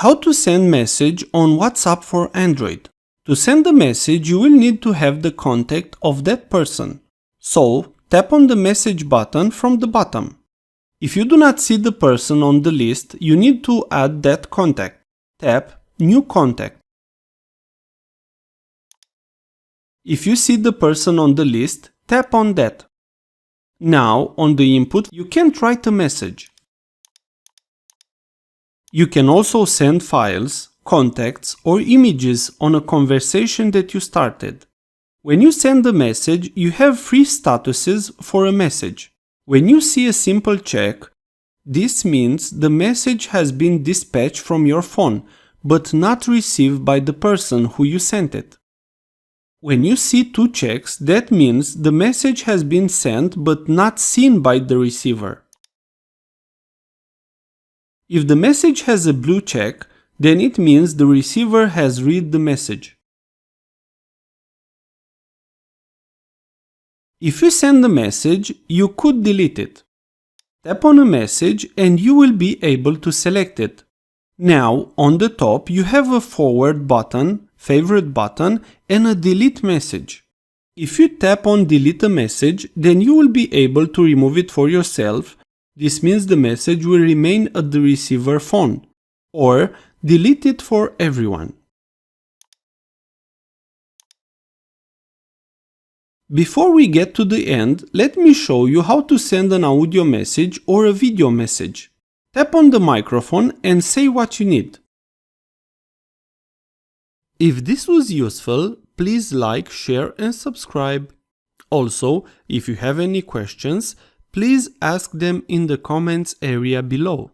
How to send message on WhatsApp for Android. To send the message, you will need to have the contact of that person. So, tap on the message button from the bottom. If you do not see the person on the list, you need to add that contact. Tap New Contact. If you see the person on the list, tap on that. Now, on the input, you can write a message. You can also send files, contacts, or images on a conversation that you started. When you send a message, you have three statuses for a message. When you see a simple check, this means the message has been dispatched from your phone, but not received by the person who you sent it. When you see two checks, that means the message has been sent but not seen by the receiver. If the message has a blue check, then it means the receiver has read the message. If you send a message, you could delete it. Tap on a message and you will be able to select it. Now, on the top, you have a forward button, favorite button, and a delete message. If you tap on delete a message, then you will be able to remove it for yourself. This means the message will remain at the receiver phone, or delete it for everyone. Before we get to the end, let me show you how to send an audio message or a video message. Tap on the microphone and say what you need. If this was useful, please like, share and subscribe. Also, if you have any questions, please ask them in the comments area below.